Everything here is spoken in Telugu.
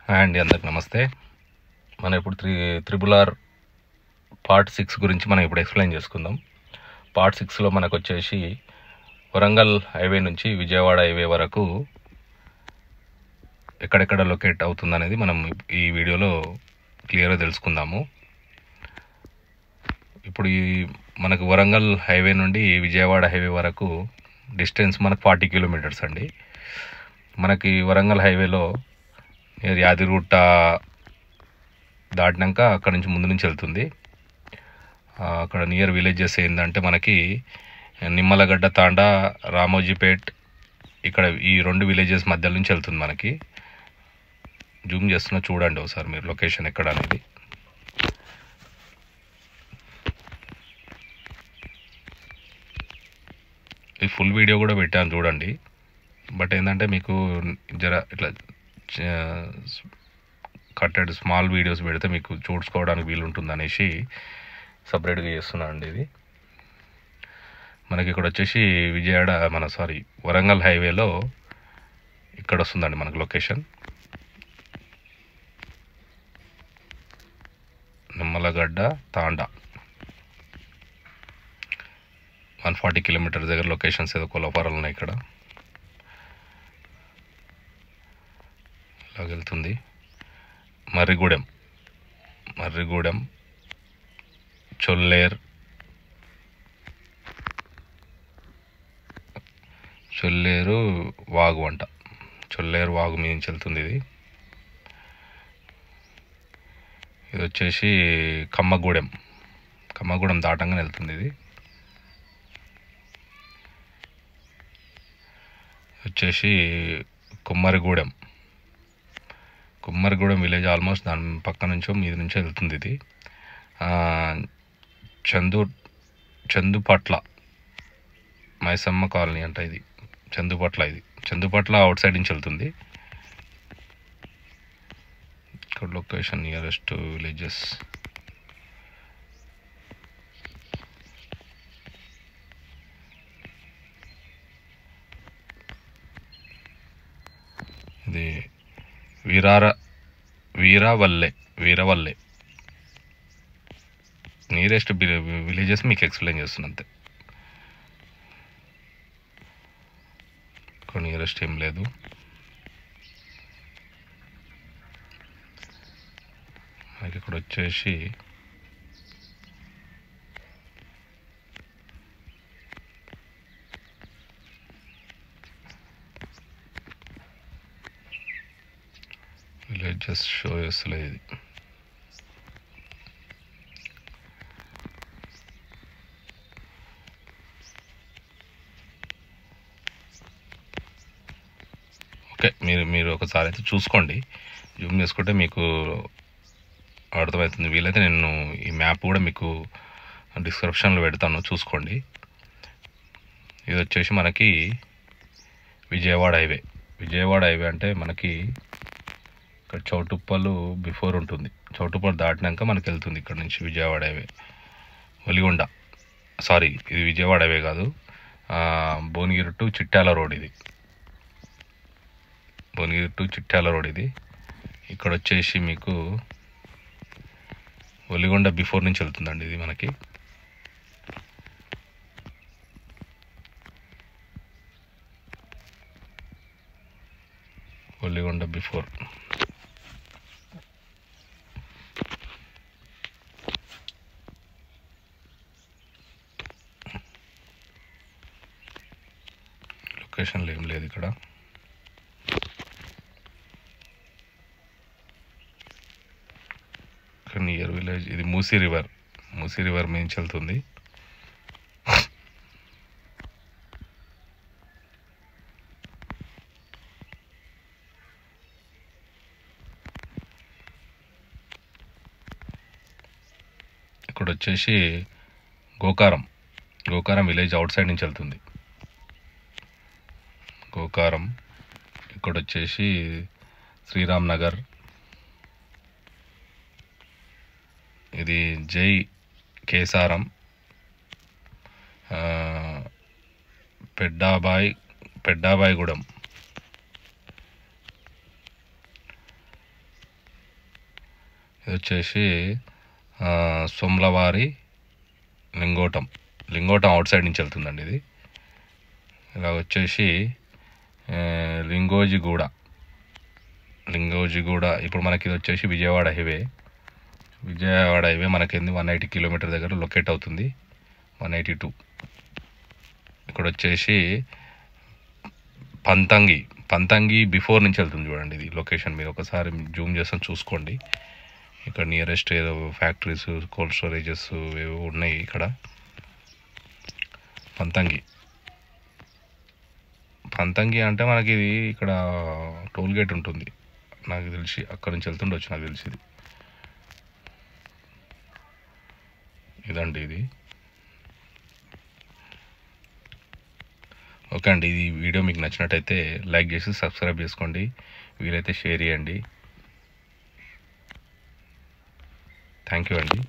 హాయ్ అండి, అందరికి నమస్తే. మనం ఇప్పుడు త్రిబుల్ ఆర్ పార్ట్ 6 గురించి మనం ఇప్పుడు ఎక్స్ప్లెయిన్ చేసుకుందాం. పార్ట్ 6లో మనకు వచ్చేసి వరంగల్ హైవే నుంచి విజయవాడ హైవే వరకు ఎక్కడెక్కడ లొకేట్ అవుతుందనేది మనం ఈ వీడియోలో క్లియర్గా తెలుసుకుందాము. ఇప్పుడు మనకు వరంగల్ హైవే నుండి విజయవాడ హైవే వరకు డిస్టెన్స్ మనకు 40 కిలోమీటర్స్ అండి. మనకి వరంగల్ హైవేలో యాదిగుట్ట దాటినాక అక్కడ నుంచి ముందు నుంచి వెళ్తుంది. అక్కడ నియర్ విలేజెస్ ఏంటంటే మనకి నిమ్మలగడ్డ, తాండా, రామోజీపేట్, ఇక్కడ ఈ 2 విలేజెస్ మధ్య నుంచి వెళ్తుంది. మనకి జూమ్ చేస్తున్నా చూడండి ఒకసారి మీరు లొకేషన్ ఎక్కడ అనేది. ఈ ఫుల్ వీడియో కూడా పెట్టాను చూడండి. బట్ ఏంటంటే మీకు జర ఇట్లా కట్టెడ్ స్మాల్ వీడియోస్ పెడితే మీకు చూసుకోవడానికి వీలుంటుంది అనేసి సపరేట్గా చేస్తున్నాను అండి. ఇది మనకి ఇక్కడ వచ్చేసి వరంగల్ హైవేలో ఇక్కడ వస్తుందండి మనకు లొకేషన్. నిమ్మలగడ్డ, తాండా 140 కిలోమీటర్స్ దగ్గర లొకేషన్స్ ఏదో కొలపారాలు ఉన్నాయి. ఇక్కడ ఇలా వెళ్తుంది. మర్రిగూడెం, చొల్లేరు వాగు అంట. చొల్లేరు వాగు మీద నుంచి వెళ్తుంది. ఇది వచ్చేసి కమ్మగూడెం దాటంగానే వెళ్తుంది. ఇది వచ్చేసి కుమ్మరిగూడెం విలేజ్. ఆల్మోస్ట్ దాని పక్క నుంచో మీద నుంచో వెళ్తుంది. ఇది చందుపట్ల మైసమ్మ కాలనీ అంట. ఇది చందుపట్ల అవుట్ సైడ్ నుంచి వెళ్తుంది. ఇక్కడ లొకేషన్ నియరెస్ట్ విలేజెస్ ఇది వీరవల్లె నియరెస్ట్ విలేజెస్ మీకు ఎక్స్ప్లెయిన్ చేస్తున్నా అంతే. నియరెస్ట్ ఏం లేదు. మనకి ఇక్కడ వచ్చేసి విలేజెస్ షో చేస్తలేదు. ఇది ఓకే, మీరు ఒకసారి అయితే చూసుకోండి. జూమ్ చేసుకుంటే మీకు అర్థమవుతుంది. వీలైతే నేను ఈ మ్యాప్ కూడా మీకు డిస్క్రిప్షన్లో పెడతాను, చూసుకోండి. ఇది వచ్చేసి మనకి విజయవాడ హైవే అంటే మనకి ఇక్కడ చౌటుప్పల్ బిఫోర్ ఉంటుంది. చౌటుప్పల్ దాటినాక మనకి వెళ్తుంది ఇక్కడ నుంచి విజయవాడ హైవే. ఒలిగొండ, ఇది విజయవాడ హైవే కాదు, భువనగిరి టు చిట్యాల రోడ్. ఇది భువనగిరి టు చిట్యాల రోడ్. ఇది ఇక్కడ వచ్చేసి మీకు ఒలిగొండ బిఫోర్ నుంచి వెళ్తుందండి. ఇది మనకి ఒలిగొండ బిఫోర్. లొకేషన్లో ఏం లేదు ఇక్కడ. నియర్ విలేజ్ ఇది మూసీ రివర్ మీద నుంచి వెళ్తుంది. ఇక్కడ వచ్చేసి గోకారం విలేజ్ అవుట్ సైడ్ నుంచి వెళ్తుంది. ఇక్కడ వచ్చేసి శ్రీరామ్ నగర్, ఇది జై కేసారం, పెడ్డాబాయిగూడెం, ఇది వచ్చేసి సోమ్లవారి లింగోటం అవుట్ సైడ్ నుంచి వెళ్తుందండి ఇది. ఇలా వచ్చేసి లింగోజిగూడ ఇప్పుడు మనకి ఇది వచ్చేసి విజయవాడ హైవే మనకి 180 కిలోమీటర్ దగ్గర లొకేట్ అవుతుంది. 182. ఇక్కడ వచ్చేసి పంతంగి బిఫోర్ నుంచి వెళ్తుంది చూడండి. ఇది లొకేషన్ మీరు ఒకసారి జూమ్ చేస్తాను చూసుకోండి. ఇక్కడ నియరెస్ట్ ఏదో ఫ్యాక్టరీస్, కోల్డ్ స్టోరేజెస్ ఏవో ఉన్నాయి. ఇక్కడ పంతంగి అంటే మనకి ఇది ఇక్కడ టోల్ గేట్ ఉంటుంది నాకు తెలిసి, అక్కడ నుంచి వెళ్తుండొచ్చు నాకు తెలిసి. ఇదండి ఇది. ఓకే అండి, ఇది వీడియో మీకు నచ్చినట్టయితే లైక్ చేసి సబ్స్క్రైబ్ చేసుకోండి, వీలైతే షేర్ చేయండి. థ్యాంక్ యూ అండి.